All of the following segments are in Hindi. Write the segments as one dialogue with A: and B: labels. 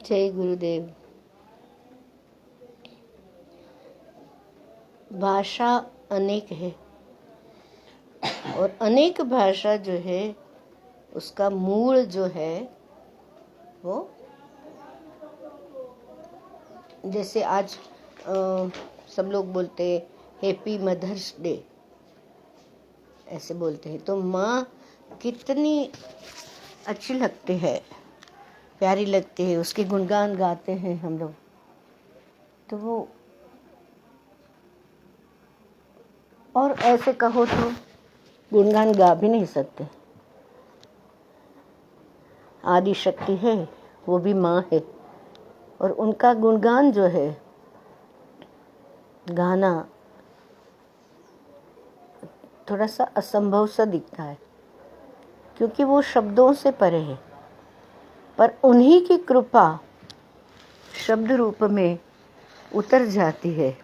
A: जय गुरुदेव। भाषा अनेक है और अनेक भाषा जो है उसका मूल जो है वो, जैसे आज सब लोग बोलते हैं हैप्पी मदर्स डे, ऐसे बोलते हैं। तो माँ कितनी अच्छी लगती है, प्यारी लगती है, उसके गुणगान गाते हैं हम लोग। तो वो और ऐसे कहो तो गुणगान गा भी नहीं सकते। आदि शक्ति है, वो भी माँ है, और उनका गुणगान जो है गाना थोड़ा सा असंभव सा दिखता है, क्योंकि वो शब्दों से परे है। पर उन्हीं की कृपा शब्द रूप में उतर जाती है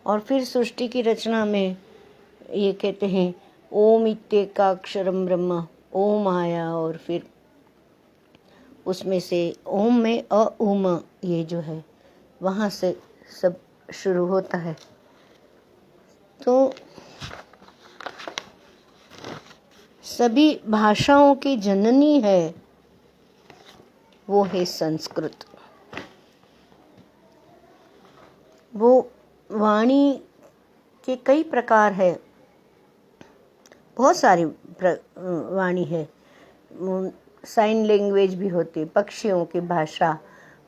A: और फिर सृष्टि की रचना में ये कहते हैं ओम इत्येकाक्षरम ब्रह्म, ओम आया, और फिर उसमें से ओम में अ उम, ये जो है वहाँ से सब शुरू होता है। तो सभी भाषाओं की जननी है, वो है संस्कृत। वो वाणी के कई प्रकार है, बहुत सारी वाणी है। साइन लैंग्वेज भी होती है, पक्षियों की भाषा,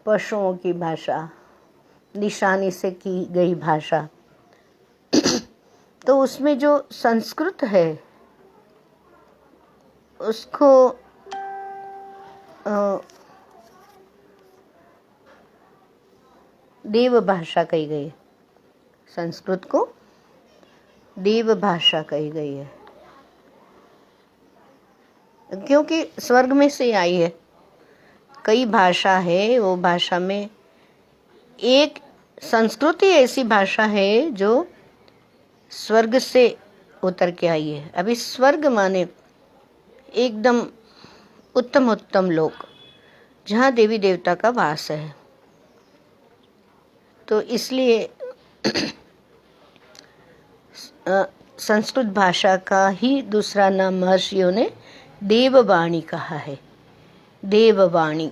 A: पशुओं की भाषा, निशानी से की गई भाषा। तो उसमें जो संस्कृत है उसको देव भाषा कही गई है। संस्कृत को देव भाषा कही गई है, क्योंकि स्वर्ग में से आई है। कई भाषा है, वो भाषा में एक संस्कृत ही ऐसी भाषा है जो स्वर्ग से उतर के आई है। अभी स्वर्ग माने एकदम उत्तम उत्तम लोक, जहाँ देवी देवता का वास है। तो इसलिए संस्कृत भाषा का ही दूसरा नाम महर्षियों ने देववाणी कहा है। देववाणी।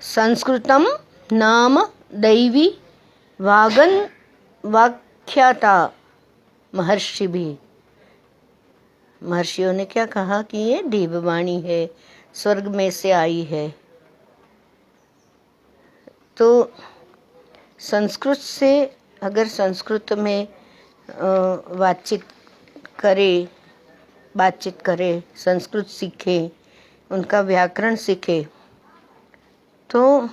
A: संस्कृतम नाम दैवी वागन वाख्याता महर्षि भी। महर्षियों ने क्या कहा कि ये देववाणी है, स्वर्ग में से आई है। तो संस्कृत से अगर संस्कृत में बातचीत करे, संस्कृत सीखे, उनका व्याकरण सीखे, तो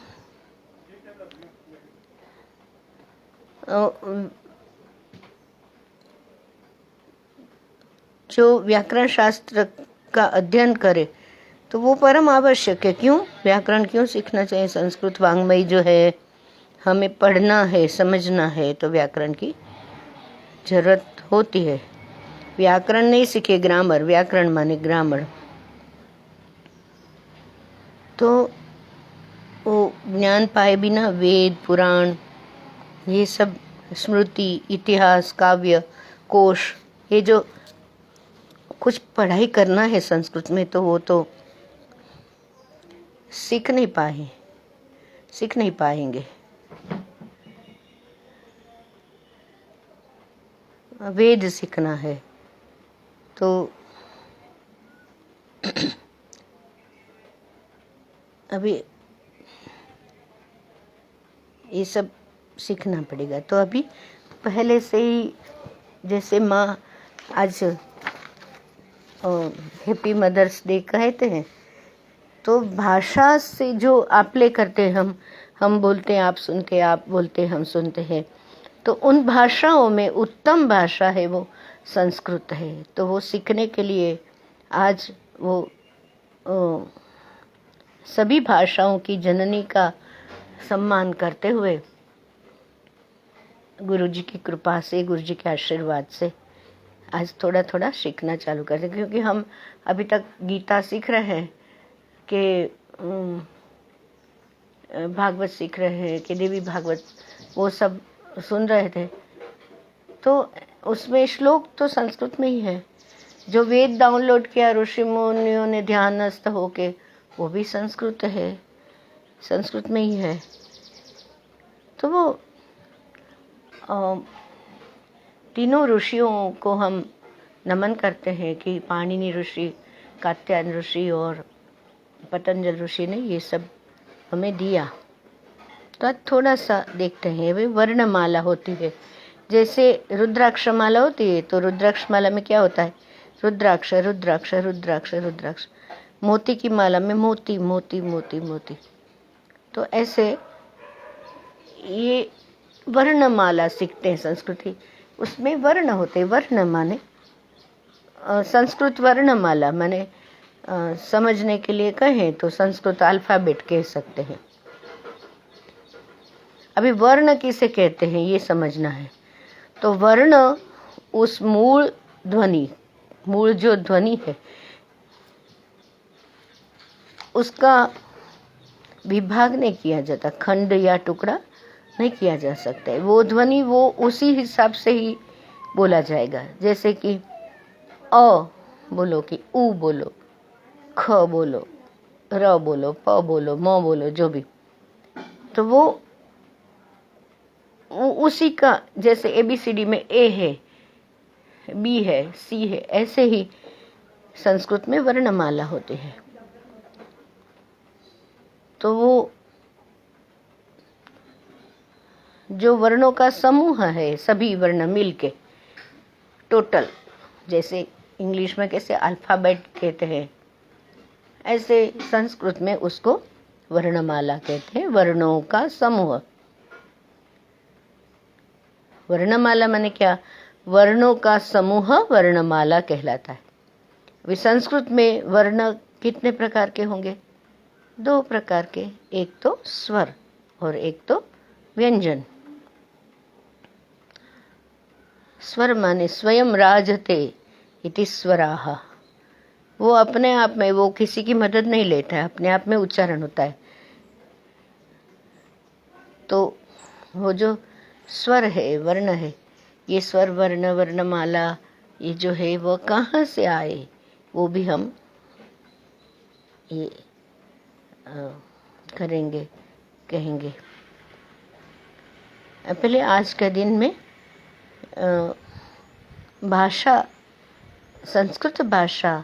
A: जो व्याकरण शास्त्र का अध्ययन करे तो वो परम आवश्यक है। क्यों व्याकरण क्यों सीखना चाहिए? संस्कृत वाङ्मय जो है हमें पढ़ना है, समझना है, तो व्याकरण की जरूरत होती है। व्याकरण नहीं सीखे ग्रामर, व्याकरण माने ग्रामर, तो वो ज्ञान पाए बिना वेद पुराण ये सब, स्मृति, इतिहास, काव्य, कोश, ये जो कुछ पढ़ाई करना है संस्कृत में, तो वो तो सीख नहीं पाएंगे। वेद सीखना है तो अभी ये सब सीखना पड़ेगा। तो अभी पहले से ही, जैसे माँ आज हैप्पी मदर्स डे कहते हैं, तो भाषा से जो आपले करते हैं, हम बोलते हैं आप सुनते हैं, आप बोलते हैं हम सुनते हैं, तो उन भाषाओं में उत्तम भाषा है वो संस्कृत है। तो वो सीखने के लिए आज वो सभी भाषाओं की जननी का सम्मान करते हुए गुरु जी की कृपा से, गुरु जी के आशीर्वाद से आज थोड़ा थोड़ा सीखना चालू करते, क्योंकि हम अभी तक गीता सीख रहे हैं कि भागवत सीख रहे हैं कि देवी भागवत, वो सब सुन रहे थे, तो उसमें श्लोक तो संस्कृत में ही है। जो वेद डाउनलोड किया ऋषि मुनियों ने ध्यानस्थ होके, वो भी संस्कृत है, संस्कृत में ही है। तो वो तीनों ऋषियों को हम नमन करते हैं कि पाणिनि ऋषि, कात्यायन ऋषि और पतंजल ऋषि ने ये सब हमें दिया। तो आज थोड़ा सा देखते हैं। वे वर्णमाला होती है, जैसे रुद्राक्ष माला होती है, तो रुद्राक्ष माला में क्या होता है? रुद्राक्ष रुद्राक्ष रुद्राक्ष रुद्राक्ष। मोती की माला में मोती मोती मोती मोती। तो ऐसे ये वर्णमाला सीखते हैं संस्कृति, उसमें वर्ण होते, वर्ण माने संस्कृत वर्णमाला माने समझने के लिए कहें तो संस्कृत अल्फाबेट कह सकते हैं। अभी वर्ण किसे कहते हैं ये समझना है। तो वर्ण उस मूल ध्वनि, मूल जो ध्वनि है उसका विभाग नहीं किया जाता, खंड या टुकड़ा नहीं किया जा सकता है। वो ध्वनि वो उसी हिसाब से ही बोला जाएगा। जैसे कि अ बोलो कि उ बोलो, ख बोलो, र बोलो, प बोलो, म बोलो, जो भी, तो वो उसी का, जैसे ABCD में ए है, बी है, सी है, ऐसे ही संस्कृत में वर्णमाला होती है। तो वो जो वर्णों का समूह है, सभी वर्ण मिलके टोटल, जैसे इंग्लिश में कैसे अल्फाबेट कहते हैं, ऐसे संस्कृत में उसको वर्णमाला कहते हैं, वर्णों का समूह। वर्णमाला माने क्या? वर्णों का समूह वर्णमाला कहलाता है। संस्कृत में वर्ण कितने प्रकार के होंगे? 2 प्रकार के, एक तो स्वर और एक तो व्यंजन। स्वर माने स्वयं राजते इति स्वराः, वो अपने आप में, वो किसी की मदद नहीं लेता है, अपने आप में उच्चारण होता है। तो वो जो स्वर है, वर्ण है, ये स्वर वर्ण वर्णमाला ये जो है वो कहाँ से आए, वो भी हम ये करेंगे, कहेंगे। पहले आज के दिन में भाषा, संस्कृत भाषा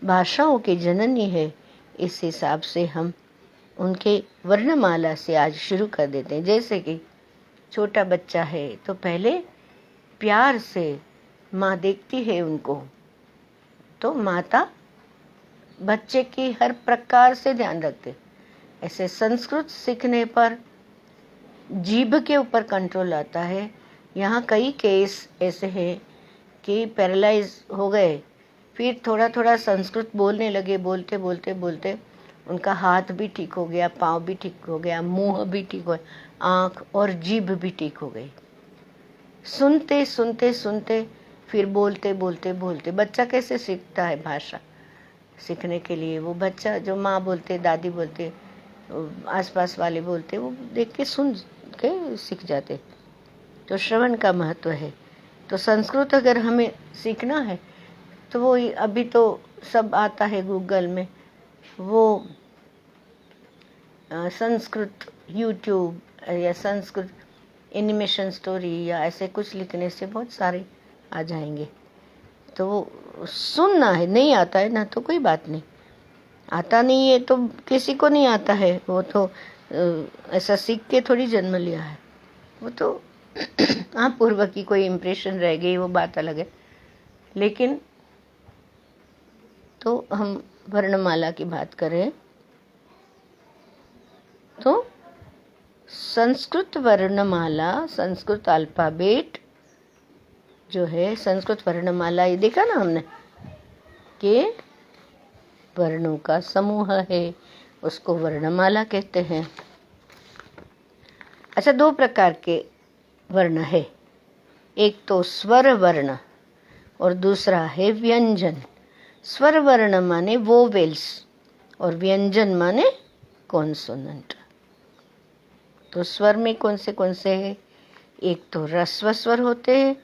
A: भाषाओं की जननी है, इस हिसाब से हम उनके वर्णमाला से आज शुरू कर देते हैं। जैसे कि छोटा बच्चा है तो पहले प्यार से माँ देखती है उनको, तो माता बच्चे की हर प्रकार से ध्यान रखते। ऐसे संस्कृत सीखने पर जीभ के ऊपर कंट्रोल आता है। यहाँ कई केस ऐसे हैं कि पैरालाइज हो गए, फिर थोड़ा थोड़ा संस्कृत बोलने लगे, बोलते बोलते बोलते उनका हाथ भी ठीक हो गया, पाँव भी ठीक हो गया, मुंह भी ठीक हो गया, आँख और जीभ भी ठीक हो गई। सुनते सुनते सुनते फिर बोलते बोलते बोलते। बच्चा कैसे सीखता है भाषा? सीखने के लिए वो बच्चा जो माँ बोलते, दादी बोलते, आसपास वाले बोलते, वो देख के सुन के सीख जाते। तो श्रवण का महत्व है। तो संस्कृत अगर हमें सीखना है तो वो अभी तो सब आता है गूगल में, वो संस्कृत यूट्यूब या संस्कृत एनिमेशन स्टोरी या ऐसे कुछ लिखने से बहुत सारे आ जाएंगे। तो वो सुनना है, नहीं आता है ना तो कोई बात नहीं, आता नहीं है तो किसी को नहीं आता है, वो तो ऐसा सीख के थोड़ी जन्म लिया है, वो तो हाँ पूर्व की कोई इम्प्रेशन रह गई, वो बात अलग है। लेकिन तो हम वर्णमाला की बात करें तो संस्कृत वर्णमाला, संस्कृत अल्फाबेट जो है, संस्कृत वर्णमाला, ये देखा ना हमने कि वर्णों का समूह है, उसको वर्णमाला कहते हैं। अच्छा, 2 प्रकार के वर्ण है, एक तो स्वर वर्ण और दूसरा है व्यंजन। स्वर वर्ण माने वोवेल्स और व्यंजन माने कॉन्सोनेंट। तो स्वर में कौन से हैं? एक तो ह्रस्व स्वर होते हैं,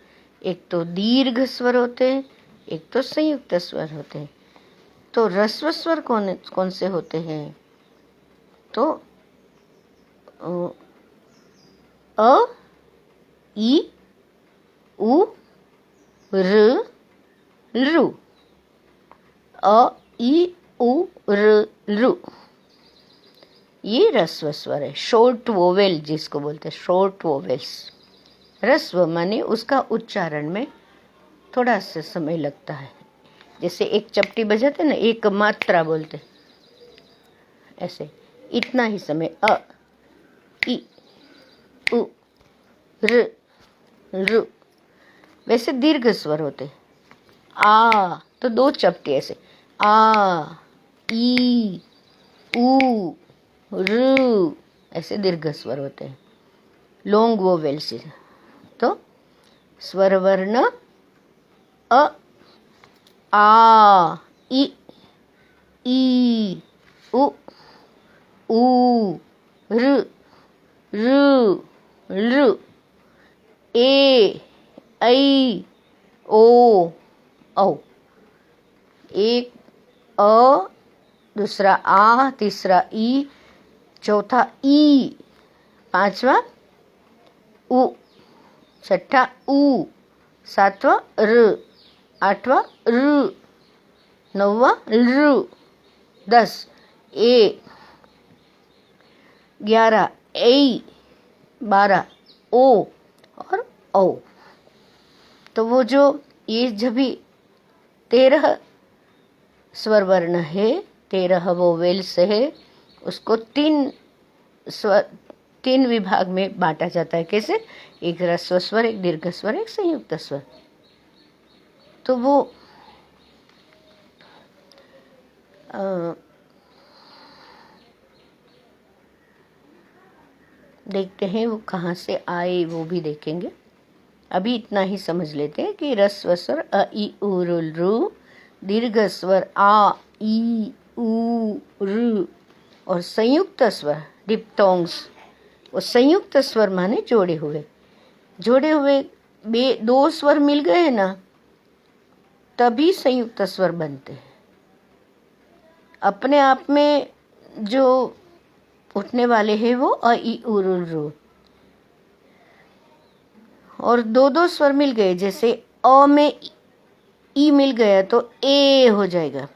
A: एक तो दीर्घ स्वर होते हैं, एक तो संयुक्त स्वर होते हैं। तो ह्रस्व स्वर कौन कौन से होते हैं? तो अ, ई, उ, र, रू। अ, ई, उ, र, रू, ये ह्रस्व स्वर है। शॉर्ट वोवेल जिसको बोलते हैं, शॉर्ट वोवेल्स। ह्रस्व माने उसका उच्चारण में थोड़ा सा समय लगता है। जैसे एक चपटी बजाते ना, एक मात्रा बोलते, ऐसे इतना ही समय। अ, ई, उ, र, रू। वैसे दीर्घ स्वर होते। आ तो दो चपटी ऐसे, आ, ई, उ, रू, ऐसे दीर्घ स्वर होते हैं। Long vowels. तो स्वर वर्ण अ, आ, ई, उ, ऋ, ऋ, लृ, ए, ऐ, ओ, औ। एक अ, दूसरा आ, तीसरा ई, चौथा ई, पांचवा उ, छठा उ, सातवां र, आठवां ऋ, नौवां लृ, 10 ए, 11 ऐ, 12 ओ और औ। तो वो जो ये जब भी 13 स्वर वर्ण है, 13 वोवेल्स है, उसको तीन विभाग में बांटा जाता है। कैसे? एक ह्रस्व स्वर, एक दीर्घ स्वर, एक संयुक्त स्वर। तो वो देखते हैं वो कहाँ से आए, वो भी देखेंगे। अभी इतना ही समझ लेते हैं कि ह्रस्व स्वर अ, ई, उ, रू, दीर्घ स्वर आ, ई, उ, ऋ और संयुक्त स्वर डिप्थोंग्स। वो संयुक्त स्वर माने जोड़े हुए दो स्वर मिल गए ना, तभी संयुक्त स्वर बनते हैं। अपने आप में जो उठने वाले हैं वो अ, ई, उ, रू। और दो स्वर मिल गए, जैसे अ में ई मिल गया तो ए हो जाएगा,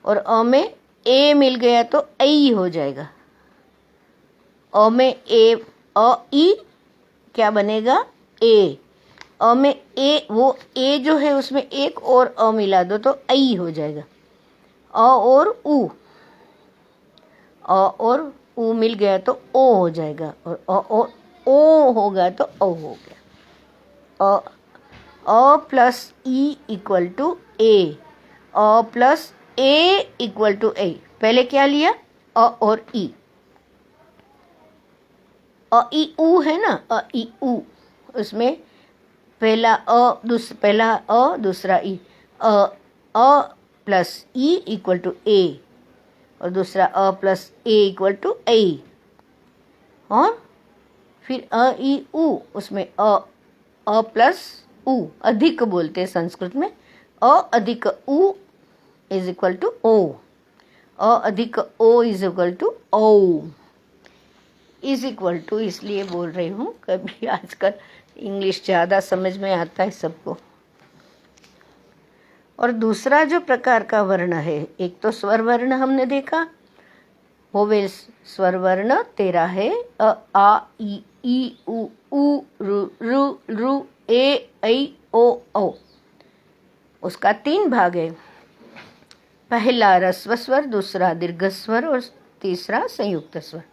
A: और अ में ए मिल गया तो ऐ हो जाएगा। अ में ए, अ, ई क्या बनेगा? ए। अ में ए, वो ए जो है उसमें एक और अ मिला दो तो ऐ हो जाएगा। अ और उ, अ और उ मिल गया तो ओ हो जाएगा, और अ और ओ होगा तो औ हो गया। A plus E equal to A, A plus A equal to A. पहले क्या लिया? अ और ई। अ, ई, उ है ना, अ, ई, उ। उसमें पहला अ दूसरा ई। अ प्लस ई इक्वल टू ए, और दूसरा अ प्लस ए इक्वल टू ए। और फिर अ, ई, उ, उसमें अ प्लस उ, अधिक बोलते हैं संस्कृत में। अ अधिक उ इज इक्वल टू ओ, अ अधिक ओ इज इक्वल टू औ। इज इक्वल टू इसलिए बोल रही हूँ, कभी आजकल इंग्लिश ज़्यादा समझ में आता है सबको। और दूसरा जो प्रकार का वर्ण है, एक तो स्वर वर्ण हमने देखा, वोवेल्स स्वर वर्ण 13 है। अ, आ, ई, उ, ऋ, ए, ऐ, ओ, औ। उसका 3 भाग है। पहला ह्रस्व स्वर, दूसरा दीर्घ स्वर और तीसरा संयुक्त स्वर।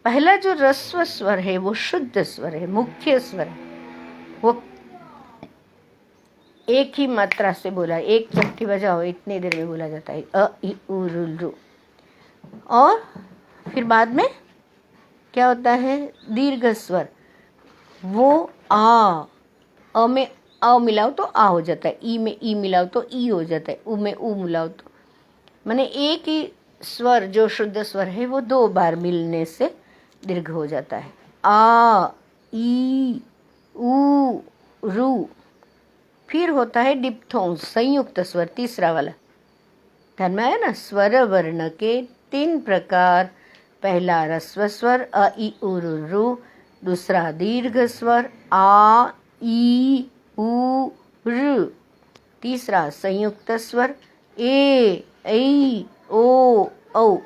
A: पहला जो ह्रस्व स्वर है वो शुद्ध स्वर है, मुख्य स्वर है। वो एक ही मात्रा से बोला, एक चट्टी बजाओ इतनी देर में बोला जाता है, अ, ई, उ, रू। और फिर बाद में क्या होता है? दीर्घ स्वर, वो अ में अ मिलाओ तो आ हो जाता है, ई में ई मिलाओ तो ई हो जाता है, उ में उ मिलाओ तो, माने एक ही स्वर जो शुद्ध स्वर है वो 2 बार मिलने से दीर्घ हो जाता है। आ, ई, ऊ, रू। फिर होता है डिप्थोंग, संयुक्त स्वर, तीसरा वाला। ध्यान में आया ना? स्वर वर्ण के 3 प्रकार। पहला ह्रस्व स्वर अ ई उ रू, दूसरा दीर्घ स्वर आ ई उ ऋ, तीसरा संयुक्त स्वर ए ऐ ओ औ।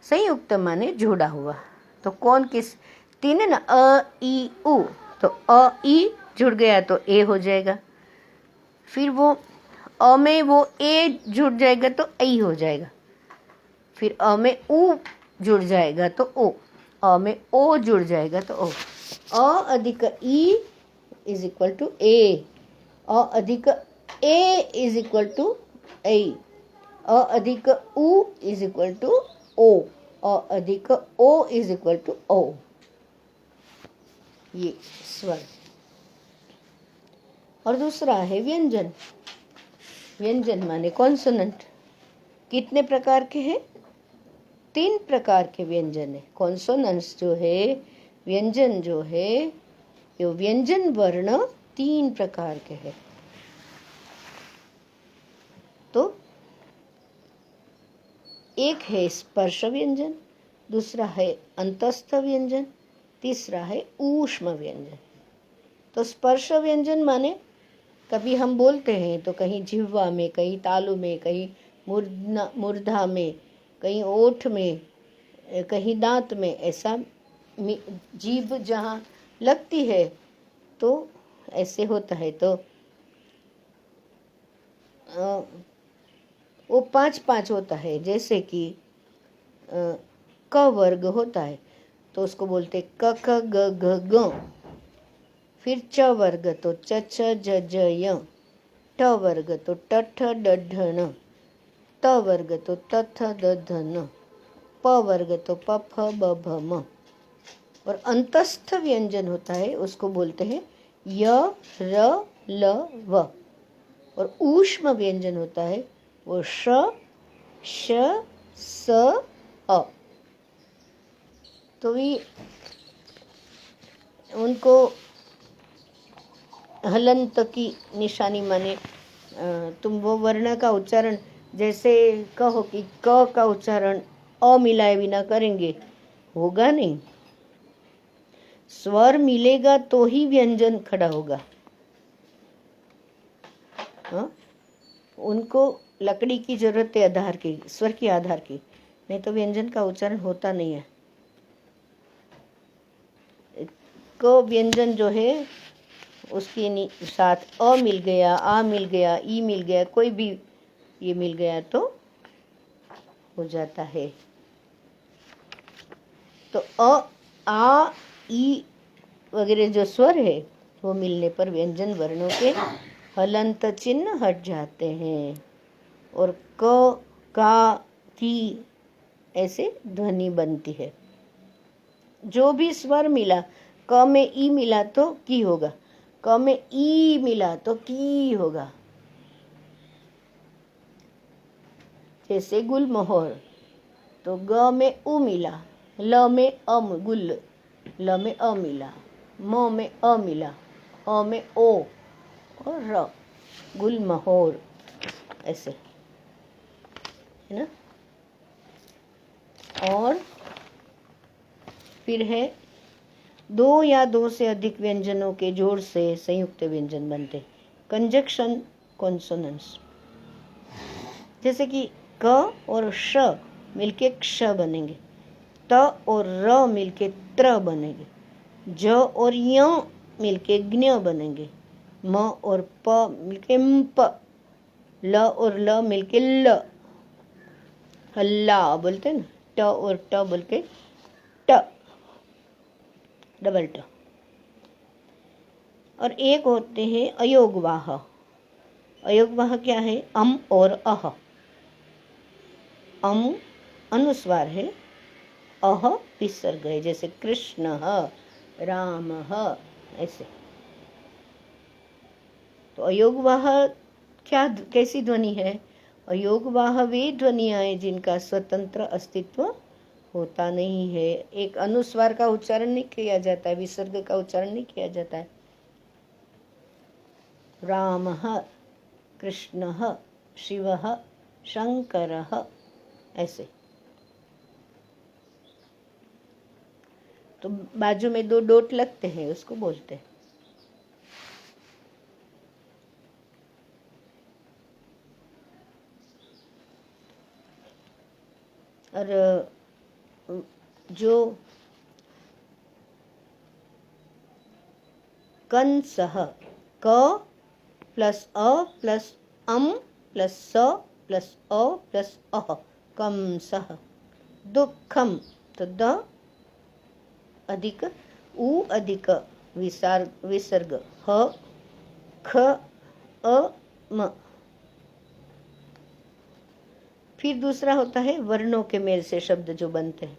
A: संयुक्त माने जोड़ा हुआ। तो कौन किस? तीन है ना, अ ई उ, तो अ ई जुड़ गया तो ए हो जाएगा। फिर वो अ में वो ए जुड़ जाएगा तो ऐ हो जाएगा। फिर अ में उ जुड़ जाएगा तो ओ, अ में ओ जुड़ जाएगा तो ओ। अ अधिक ई इज इक्वल टू ए, अ अधिक ए इज इक्वल टू ऐ, अ अधिक उ इज इक्वल टू ओ, अ अधिक ओ इज इक्वल टू ओ। ये स्वर। और दूसरा है व्यंजन। व्यंजन माने कॉन्सोनेंट। कितने प्रकार के हैं? 3 प्रकार के व्यंजन है। कॉन्सोनेंट्स जो है, व्यंजन जो है, ये व्यंजन वर्ण 3 प्रकार के हैं। तो एक है स्पर्श व्यंजन, दूसरा है अंतस्थ व्यंजन, तीसरा है ऊष्म व्यंजन। तो स्पर्श व्यंजन माने कभी हम बोलते हैं तो कहीं जिह्वा में, कहीं तालु में, कहीं मूर्धा में, कहीं ओठ में, कहीं दांत में, ऐसा जीभ जहाँ लगती है तो ऐसे होता है। तो वो 5-5 होता है। जैसे कि क वर्ग होता है तो उसको बोलते क ख ग घ ग। फिर च वर्ग तो च छ ज ज य, ट वर्ग तो ट ठ ड ढ ण, त वर्ग तो त थ द ध न, प वर्ग तो प फ ब भ म। और अंतस्थ व्यंजन होता है, उसको बोलते हैं य र ल व। और ऊष्म व्यंजन होता है वो श श स अ। तो ये उनको हलंत की निशानी माने तुम वो वर्ण का उच्चारण जैसे कहो कि क का उच्चारण अ मिलाए बिना करेंगे, होगा नहीं। स्वर मिलेगा तो ही व्यंजन खड़ा होगा। हाँ? उनको लकड़ी की जरूरत है आधार की, स्वर की आधार की, नहीं तो व्यंजन का उच्चारण होता नहीं है। को व्यंजन जो है उसके साथ अ मिल गया, आ मिल गया, ई मिल गया, कोई भी ये मिल गया तो हो जाता है। तो अ, आ, ई वगैरह जो स्वर है वो मिलने पर व्यंजन वर्णों के हलंत चिन्ह हट जाते हैं और क, का, की ऐसे ध्वनि बनती है। जो भी स्वर मिला, क में ई मिला तो की होगा, क में ई मिला तो की होगा। जैसे गुलमोहर, तो ग में उ मिला, ल में अम गुल, ल में अ मिला, म में अ मिला, अ में ओ और र, गुलमोहर, ऐसे है ना। और फिर है 2 या 2 से अधिक व्यंजनों के जोड़ से संयुक्त व्यंजन बनते, कंजक्शन कॉन्सोनेंट्स। जैसे कि क और श मिलके क्ष बनेंगे, त और र मिलके त्र बनेंगे, ज और य मिलके ज्ञ बनेंगे, म और प मिलके प, ल और ल मिलके ल, हल्ला बोलते ना, ट और ट बोल के ट, डबल ट। और एक होते हैं अयोगवाह। अयोगवाह क्या है? अम और अह। अम अनुस्वार है, अह विसर्ग है, जैसे कृष्ण राम ऐसे। तो अयोगवाह क्या, कैसी ध्वनि है? अयोगवाह वे ध्वनियाँ जिनका स्वतंत्र अस्तित्व होता नहीं है। एक अनुस्वार का उच्चारण नहीं किया जाता है, विसर्ग का उच्चारण नहीं किया जाता है। रामः, कृष्णः, शिवः, शंकरः, ऐसे। तो बाजू में 2 डॉट लगते हैं, उसको बोलते हैं। और जो कंसः, क प्लस अ प्लस अम प्लस स प्लस अ प्लस अह, कंसः। दुःखम, तो द अधिक उ अधिक विसर्ग ह, ख, अ, म। फिर दूसरा होता है वर्णों के मेल से शब्द जो बनते हैं।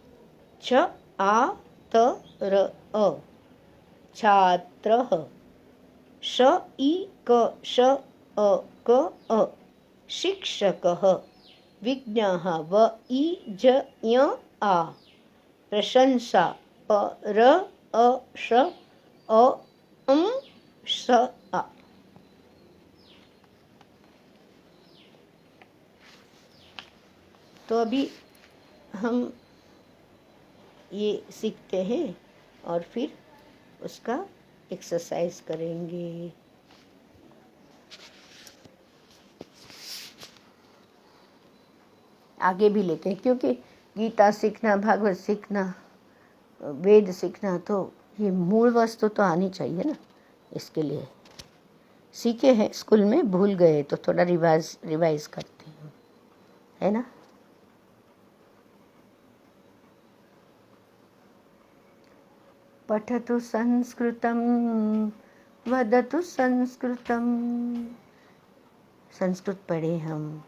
A: छ, आ, त, र, अ, छात्रः। श, ई, क, श, अ, क, अ, शिक्षकः। विज्ञाः, व, ई, ज, ञ, आ। प्रशंसा, प, र, अ, श, अ, स, आ। तो अभी हम ये सीखते हैं और फिर उसका एक्सरसाइज करेंगे। आगे भी लेते हैं, क्योंकि गीता सीखना, भागवत सीखना, वेद सीखना, तो ये मूल वस्तु तो आनी चाहिए ना। इसके लिए सीखे हैं स्कूल में, भूल गए तो थोड़ा रिवाइज करते हैं, है ना। पठतु संस्कृतं, वदतु संस्कृतं। संस्कृत पढ़े हम,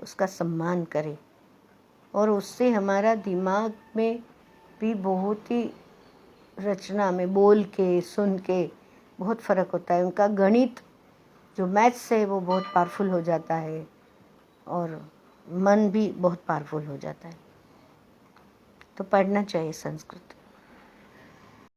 A: उसका सम्मान करें, और उससे हमारा दिमाग में भी बहुत ही रचना में, बोल के सुन के बहुत फ़र्क होता है। उनका गणित जो मैथ्स है वो बहुत पावरफुल हो जाता है, और मन भी बहुत पावरफुल हो जाता है। तो पढ़ना चाहिए संस्कृत।